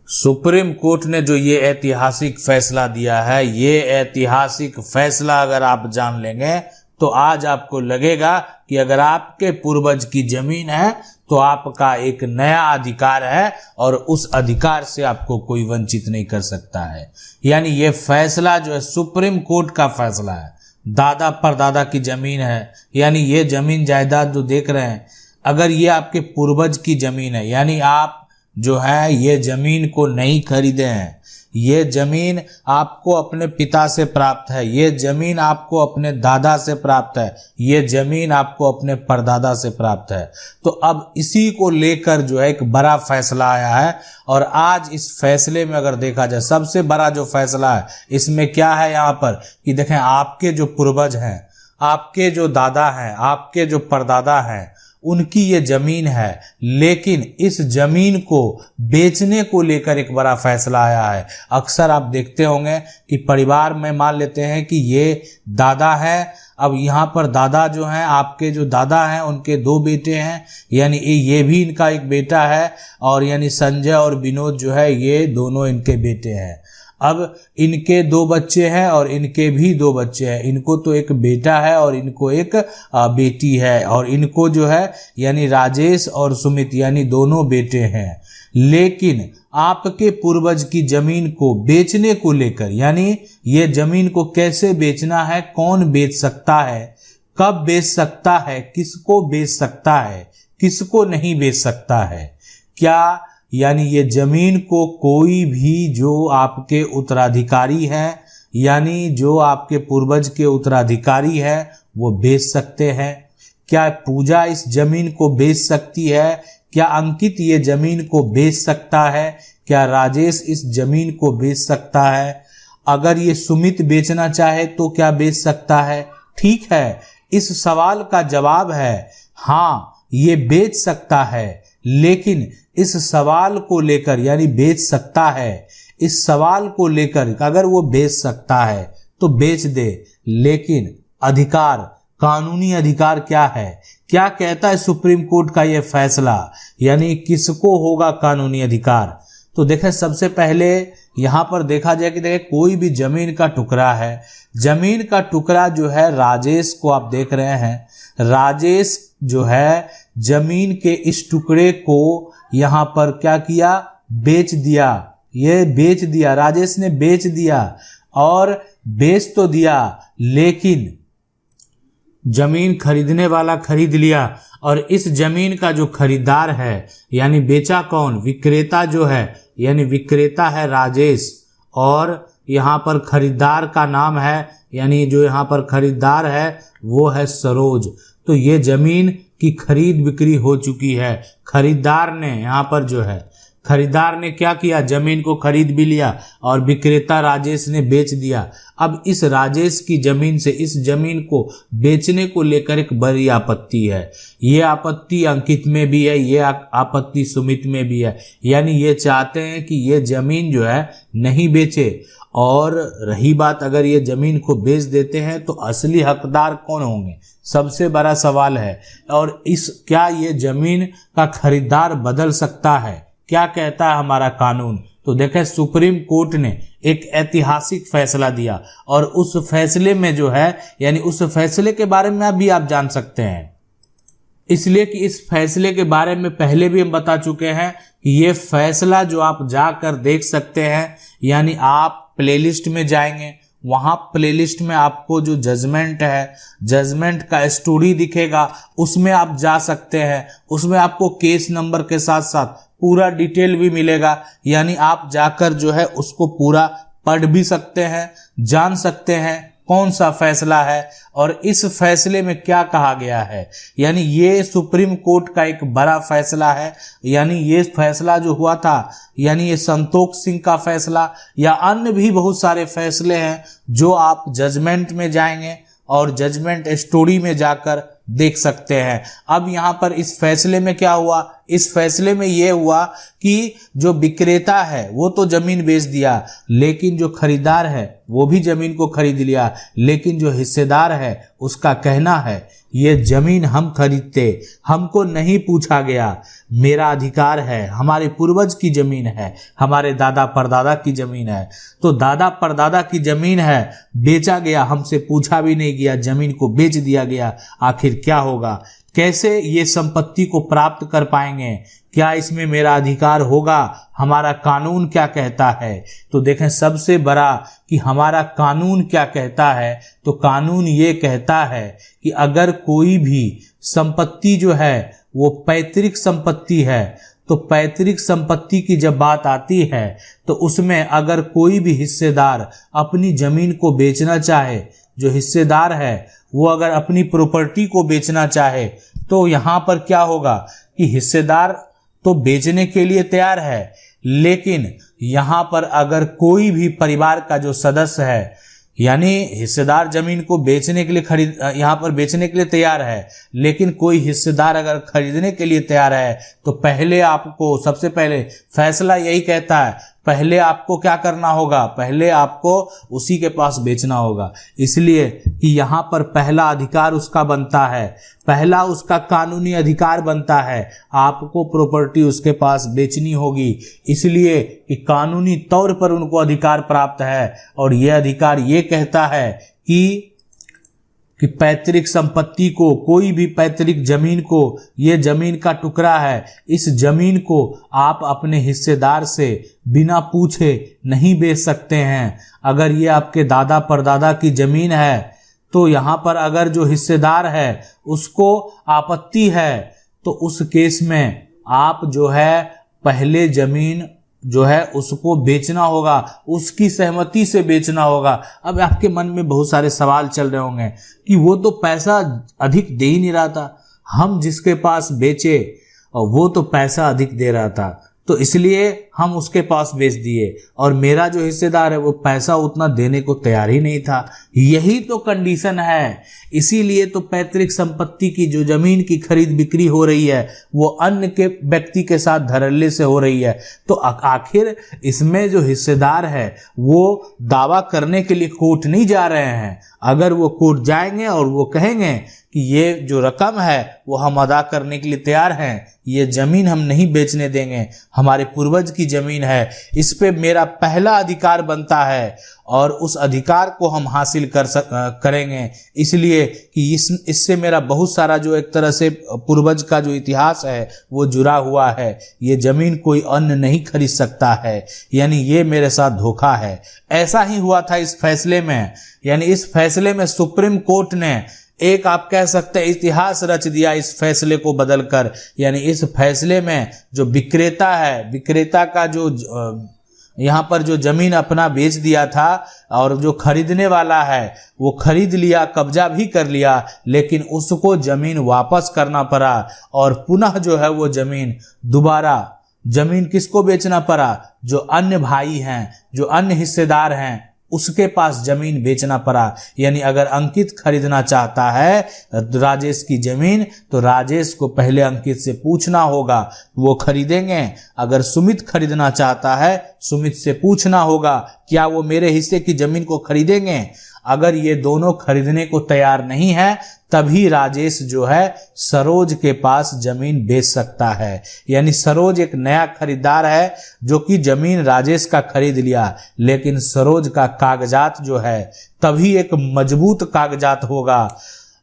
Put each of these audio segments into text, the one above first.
Supreme court ने जो ये ऐतिहासिक फैसला दिया है, ये ऐतिहासिक फैसला अगर आप जान लेंगे तो आज आपको लगेगा कि अगर आपके पूर्वज की जमीन है तो आपका एक नया अधिकार है और उस अधिकार से आपको कोई वंचित नहीं कर सकता है। यानी ये फैसला जो है सुप्रीम कोर्ट का फैसला है। दादा परदादा की जमीन है, यानी ये जमीन जायदाद जो देख रहे हैं, अगर ये आपके पूर्वज की जमीन है, यानी आप जो है ये जमीन को नहीं खरीदे हैं, ये जमीन आपको अपने पिता से प्राप्त है, ये जमीन आपको अपने दादा से प्राप्त है, ये जमीन आपको अपने परदादा से प्राप्त है। तो अब इसी को लेकर जो है एक बड़ा फैसला आया है और आज इस फैसले में अगर देखा जाए सबसे बड़ा जो फैसला है इसमें क्या है यहाँ पर कि देखें, आपके जो पूर्वज हैं, आपके जो दादा हैं, आपके जो परदादा हैं, उनकी ये जमीन है, लेकिन इस जमीन को बेचने को लेकर एक बड़ा फैसला आया है। अक्सर आप देखते होंगे कि परिवार में मान लेते हैं कि ये दादा है, अब यहाँ पर दादा जो हैं, आपके जो दादा हैं उनके दो बेटे हैं, यानी ये भी इनका एक बेटा है और यानी संजय और विनोद जो है ये दोनों इनके बेटे हैं। अब इनके दो बच्चे हैं और इनके भी दो बच्चे हैं, इनको तो एक बेटा है और इनको एक बेटी है और इनको जो है यानी राजेश और सुमित यानी दोनों बेटे हैं। लेकिन आपके पूर्वज की जमीन को बेचने को लेकर, यानी ये जमीन को कैसे बेचना है, कौन बेच सकता है, कब बेच सकता है, किसको बेच सकता है, किसको नहीं बेच सकता है, क्या यानी ये जमीन को कोई भी जो आपके उत्तराधिकारी हैं, यानी जो आपके पूर्वज के उत्तराधिकारी हैं वो बेच सकते हैं। क्या पूजा इस जमीन को बेच सकती है, क्या अंकित ये जमीन को बेच सकता है, क्या राजेश इस जमीन को बेच सकता है, अगर ये सुमित बेचना चाहे तो क्या बेच सकता है। ठीक है, इस सवाल का जवाब है हाँ, ये बेच सकता है, लेकिन इस सवाल को लेकर यानी बेच सकता है, इस सवाल को लेकर अगर वो बेच सकता है तो बेच दे, लेकिन अधिकार, कानूनी अधिकार क्या है, क्या कहता है सुप्रीम कोर्ट का ये फैसला, यानी किसको होगा कानूनी अधिकार। तो देखें, सबसे पहले यहाँ पर देखा जाए कि देखें कोई भी जमीन का टुकड़ा है, जमीन का टुकड़ा जो है राजेश को आप देख रहे हैं, राजेश जो है जमीन के इस टुकड़े को यहाँ पर क्या किया, बेच दिया, ये बेच दिया, राजेश ने बेच दिया और बेच तो दिया, लेकिन जमीन खरीदने वाला खरीद लिया और इस जमीन का जो खरीदार है, यानी बेचा कौन, विक्रेता जो है, यानी विक्रेता है राजेश और यहाँ पर खरीदार का नाम है, यानी जो यहाँ पर खरीदार है वो है सरोज। तो ये जमीन की खरीद बिक्री हो चुकी है। खरीदार ने यहाँ पर जो है, खरीदार ने क्या किया, जमीन को खरीद भी लिया और विक्रेता राजेश ने बेच दिया। अब इस राजेश की जमीन से इस जमीन को बेचने को लेकर एक बड़ी आपत्ति है। ये आपत्ति अंकित में भी है, ये आपत्ति सुमित में भी है, यानी ये चाहते हैं कि ये जमीन जो है नहीं बेचे। और रही बात, अगर ये जमीन को बेच देते हैं तो असली हकदार कौन होंगे, सबसे बड़ा सवाल है। और क्या ये जमीन का खरीदार बदल सकता है, क्या कहता है हमारा कानून। तो देखें, सुप्रीम कोर्ट ने एक ऐतिहासिक फैसला दिया और उस फैसले में जो है, यानी उस फैसले के बारे में अभी आप जान सकते हैं, इसलिए कि इस फैसले के बारे में पहले भी हम बता चुके हैं कि ये फैसला जो आप जाकर देख सकते हैं, यानी आप प्लेलिस्ट में जाएंगे, वहां प्लेलिस्ट में आपको जो जजमेंट है, जजमेंट का स्टोरी दिखेगा, उसमें आप जा सकते हैं, उसमें आपको केस नंबर के साथ साथ पूरा डिटेल भी मिलेगा, यानी आप जाकर जो है उसको पूरा पढ़ भी सकते हैं, जान सकते हैं कौन सा फैसला है और इस फैसले में क्या कहा गया है। यानी ये सुप्रीम कोर्ट का एक बड़ा फैसला है, यानी ये फैसला जो हुआ था, यानी ये संतोष सिंह का फैसला या अन्य भी बहुत सारे फैसले हैं जो आप जजमेंट में जाएंगे और जजमेंट स्टोरी में जाकर देख सकते हैं। अब यहाँ पर इस फैसले में क्या हुआ, इस फैसले में यह हुआ कि जो विक्रेता है वो तो जमीन बेच दिया, लेकिन जो खरीदार है वो भी जमीन को खरीद लिया, लेकिन जो हिस्सेदार है उसका कहना है ये जमीन हम खरीदते, हमको नहीं पूछा गया, मेरा अधिकार है, हमारे पूर्वज की जमीन है, हमारे दादा परदादा की जमीन है। तो दादा परदादा की जमीन है, बेचा गया, हमसे पूछा भी नहीं गया, जमीन को बेच दिया गया। आखिर क्या होगा, कैसे ये संपत्ति को प्राप्त कर पाएंगे, क्या इसमें मेरा अधिकार होगा, हमारा कानून क्या कहता है। तो देखें सबसे बड़ा कि हमारा कानून क्या कहता है, तो कानून ये कहता है कि अगर कोई भी संपत्ति जो है वो पैतृक संपत्ति है, तो पैतृक संपत्ति की जब बात आती है तो उसमें अगर कोई भी हिस्सेदार अपनी जमीन को बेचना चाहे, जो हिस्सेदार है वो अगर अपनी प्रॉपर्टी को बेचना चाहे, तो यहाँ पर क्या होगा कि हिस्सेदार तो बेचने के लिए तैयार है, लेकिन यहाँ पर अगर कोई भी परिवार का जो सदस्य है, यानी हिस्सेदार जमीन को बेचने के लिए यहाँ पर बेचने के लिए तैयार है, लेकिन कोई हिस्सेदार अगर खरीदने के लिए तैयार है, तो पहले आपको सबसे पहले फैसला यही कहता है, पहले आपको क्या करना होगा, पहले आपको उसी के पास बेचना होगा। इसलिए कि यहाँ पर पहला अधिकार उसका बनता है, पहला उसका कानूनी अधिकार बनता है, आपको प्रॉपर्टी उसके पास बेचनी होगी, इसलिए कि कानूनी तौर पर उनको अधिकार प्राप्त है। और यह अधिकार ये कहता है कि पैतृक संपत्ति को, कोई भी पैतृक जमीन को, ये जमीन का टुकड़ा है, इस जमीन को आप अपने हिस्सेदार से बिना पूछे नहीं बेच सकते हैं। अगर ये आपके दादा परदादा की जमीन है, तो यहाँ पर अगर जो हिस्सेदार है उसको आपत्ति है, तो उस केस में आप जो है पहले जमीन जो है उसको बेचना होगा, उसकी सहमति से बेचना होगा। अब आपके मन में बहुत सारे सवाल चल रहे होंगे कि वो तो पैसा अधिक दे ही नहीं रहा था, हम जिसके पास बेचे और वो तो पैसा अधिक दे रहा था, तो इसलिए हम उसके पास बेच दिए, और मेरा जो हिस्सेदार है वो पैसा उतना देने को तैयार ही नहीं था। यही तो कंडीशन है, इसीलिए तो पैतृक संपत्ति की जो जमीन की खरीद बिक्री हो रही है वो अन्य के व्यक्ति के साथ धड़ल्ले से हो रही है। तो आखिर इसमें जो हिस्सेदार है वो दावा करने के लिए कोर्ट नहीं जा रहे हैं। अगर वो कोर्ट जाएंगे और वो कहेंगे कि ये जो रकम है वो हम अदा करने के लिए तैयार हैं, ये जमीन हम नहीं बेचने देंगे, हमारे पूर्वज की जमीन है, इस पे मेरा पहला अधिकार बनता है और उस अधिकार को हम हासिल करेंगे, इसलिए कि इससे मेरा बहुत सारा जो एक तरह से पूर्वज का जो इतिहास है वो जुड़ा हुआ है, ये जमीन कोई अन्य नहीं खरीद सकता है, यानी ये मेरे साथ धोखा है। ऐसा ही हुआ था इस फैसले में, यानी इस फैसले में सुप्रीम कोर्ट ने एक, आप कह सकते हैं, इतिहास रच दिया इस फैसले को बदलकर। यानी इस फैसले में जो विक्रेता है, विक्रेता का जो यहाँ पर जो जमीन अपना बेच दिया था, और जो खरीदने वाला है वो खरीद लिया, कब्जा भी कर लिया, लेकिन उसको जमीन वापस करना पड़ा, और पुनः जो है वो दोबारा जमीन किसको बेचना पड़ा, जो अन्य भाई हैं, जो अन्य हिस्सेदार हैं, उसके पास जमीन बेचना पड़ा। यानी अगर अंकित खरीदना चाहता है राजेश की जमीन, तो राजेश को पहले अंकित से पूछना होगा, वो खरीदेंगे। अगर सुमित खरीदना चाहता है, सुमित से पूछना होगा क्या वो मेरे हिस्से की जमीन को खरीदेंगे। अगर ये दोनों खरीदने को तैयार नहीं है, तभी राजेश जो है सरोज के पास जमीन बेच सकता है। यानी सरोज एक नया खरीदार है जो कि जमीन राजेश का खरीद लिया, लेकिन सरोज का कागजात जो है तभी एक मजबूत कागजात होगा।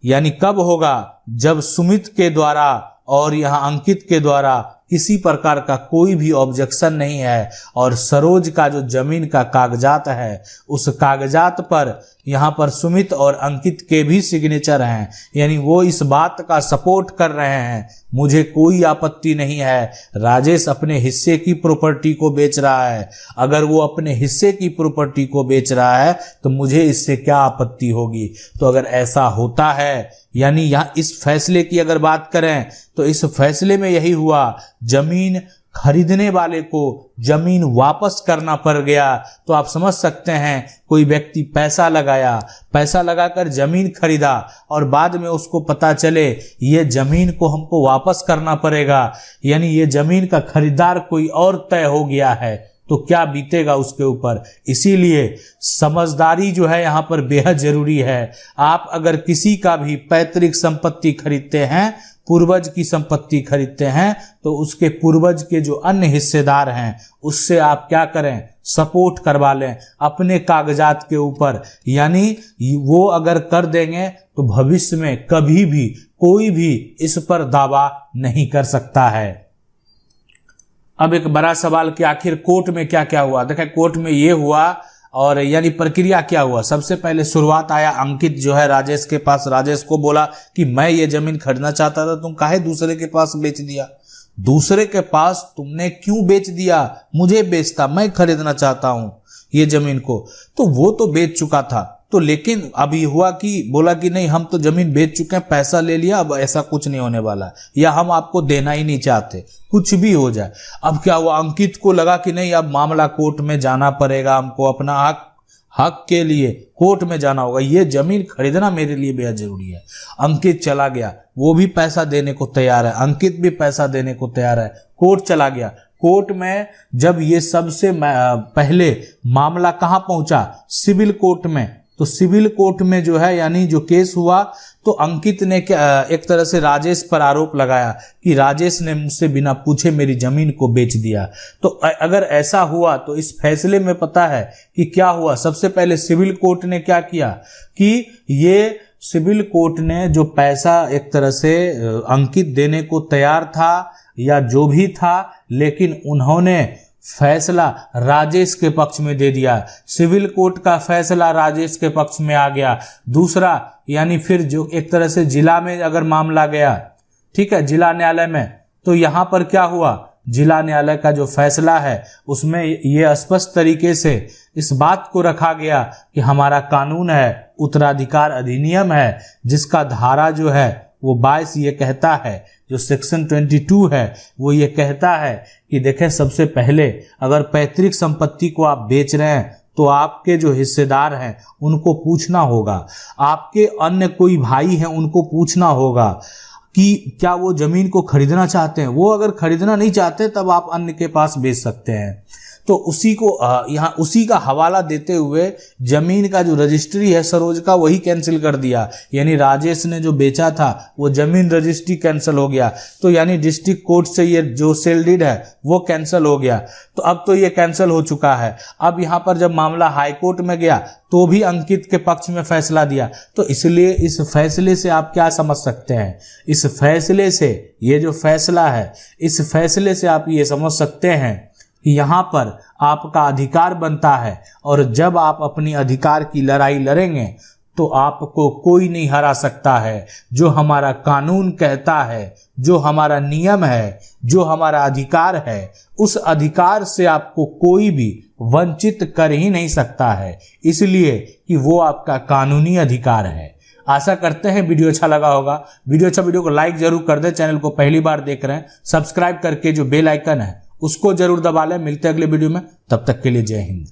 यानी कब होगा, जब सुमित के द्वारा और यहाँ अंकित के द्वारा किसी प्रकार का कोई भी ऑब्जेक्शन नहीं है, और सरोज का जो जमीन का कागजात है उस कागजात पर यहाँ पर सुमित और अंकित के भी सिग्नेचर हैं। यानी वो इस बात का सपोर्ट कर रहे हैं, मुझे कोई आपत्ति नहीं है, राजेश अपने हिस्से की प्रॉपर्टी को बेच रहा है, अगर वो अपने हिस्से की प्रॉपर्टी को बेच रहा है तो मुझे इससे क्या आपत्ति होगी। तो अगर ऐसा होता है, यानी यहाँ इस फैसले की अगर बात करें तो इस फैसले में यही हुआ, जमीन खरीदने वाले को जमीन वापस करना पड़ गया, तो आप समझ सकते हैं कोई व्यक्ति पैसा लगाकर जमीन खरीदा और बाद में उसको पता चले ये जमीन को हमको वापस करना पड़ेगा, यानी ये जमीन का खरीदार कोई और तय हो गया है, तो क्या बीतेगा उसके ऊपर। इसीलिए समझदारी जो है यहाँ पर बेहद जरूरी है। आप अगर किसी का भी पैतृक संपत्ति खरीदते हैं, पूर्वज की संपत्ति खरीदते हैं, तो उसके पूर्वज के जो अन्य हिस्सेदार हैं उससे आप क्या करें, सपोर्ट करवा लें अपने कागजात के ऊपर, यानी वो अगर कर देंगे तो भविष्य में कभी भी कोई भी इस पर दावा नहीं कर सकता है। अब एक बड़ा सवाल कि आखिर कोर्ट में क्या क्या हुआ। देखें, कोर्ट में ये हुआ और यानी प्रक्रिया क्या हुआ। सबसे पहले शुरुआत आया, अंकित जो है राजेश के पास, राजेश को बोला कि मैं ये जमीन खरीदना चाहता था, तुम काहे दूसरे के पास बेच दिया, दूसरे के पास तुमने क्यों बेच दिया, मुझे बेचता, मैं खरीदना चाहता हूं ये जमीन को। तो वो तो बेच चुका था, तो लेकिन अभी हुआ कि बोला कि नहीं हम तो जमीन बेच चुके हैं, पैसा ले लिया, अब ऐसा कुछ नहीं होने वाला, या हम आपको देना ही नहीं चाहते, कुछ भी हो जाए। अब क्या हुआ, अंकित को लगा कि नहीं अब मामला कोर्ट में जाना पड़ेगा, हमको अपना हक के लिए कोर्ट में जाना होगा, ये जमीन खरीदना मेरे लिए बेहद जरूरी है। अंकित चला गया, वो भी पैसा देने को तैयार है, अंकित भी पैसा देने को तैयार है, कोर्ट चला गया। कोर्ट में जब ये सबसे पहले मामला कहां पहुंचा, सिविल कोर्ट में, तो सिविल कोर्ट में जो है यानी जो केस हुआ, तो अंकित ने एक तरह से राजेश पर आरोप लगाया कि राजेश ने मुझसे बिना पूछे मेरी जमीन को बेच दिया। तो अगर ऐसा हुआ तो इस फैसले में पता है कि क्या हुआ। सबसे पहले सिविल कोर्ट ने क्या किया कि ये सिविल कोर्ट ने जो पैसा एक तरह से अंकित देने को तैयार था या जो भी था, लेकिन उन्होंने फैसला राजेश के पक्ष में दे दिया। सिविल कोर्ट का फैसला राजेश के पक्ष में आ गया। दूसरा यानी फिर जो एक तरह से जिला में अगर मामला गया, ठीक है, जिला न्यायालय में, तो यहां पर क्या हुआ, जिला न्यायालय का जो फैसला है उसमें ये स्पष्ट तरीके से इस बात को रखा गया कि हमारा कानून है, उत्तराधिकार अधिनियम है, जिसका धारा जो है वो 22 ये कहता है, जो सेक्शन 22 है वो ये कहता है कि देखें, सबसे पहले अगर पैतृक संपत्ति को आप बेच रहे हैं तो आपके जो हिस्सेदार हैं उनको पूछना होगा, आपके अन्य कोई भाई हैं उनको पूछना होगा कि क्या वो जमीन को खरीदना चाहते हैं। वो अगर खरीदना नहीं चाहते तब आप अन्य के पास बेच सकते हैं। तो उसी को यहाँ उसी का हवाला देते हुए जमीन का जो रजिस्ट्री है सरोज का, वही कैंसिल कर दिया, यानी राजेश ने जो बेचा था वो जमीन रजिस्ट्री कैंसिल हो गया। तो यानी डिस्ट्रिक्ट कोर्ट से ये जो सेल डीड है वो कैंसिल हो गया। तो अब तो ये कैंसिल हो चुका है। अब यहाँ पर जब मामला हाई कोर्ट में गया तो भी अंकित के पक्ष में फैसला दिया। तो इसलिए इस फैसले से आप क्या समझ सकते हैं, इस फैसले से, ये जो फैसला है, इस फैसले से आप ये समझ सकते हैं कि यहाँ पर आपका अधिकार बनता है, और जब आप अपनी अधिकार की लड़ाई लड़ेंगे तो आपको कोई नहीं हरा सकता है। जो हमारा कानून कहता है, जो हमारा नियम है, जो हमारा अधिकार है, उस अधिकार से आपको कोई भी वंचित कर ही नहीं सकता है, इसलिए कि वो आपका कानूनी अधिकार है। आशा करते हैं वीडियो अच्छा लगा होगा। वीडियो को लाइक जरूर कर दें। चैनल को पहली बार देख रहे हैं, सब्सक्राइब करके जो बेल आइकन है उसको जरूर दबा लें। मिलते हैं अगले वीडियो में, तब तक के लिए जय हिंद।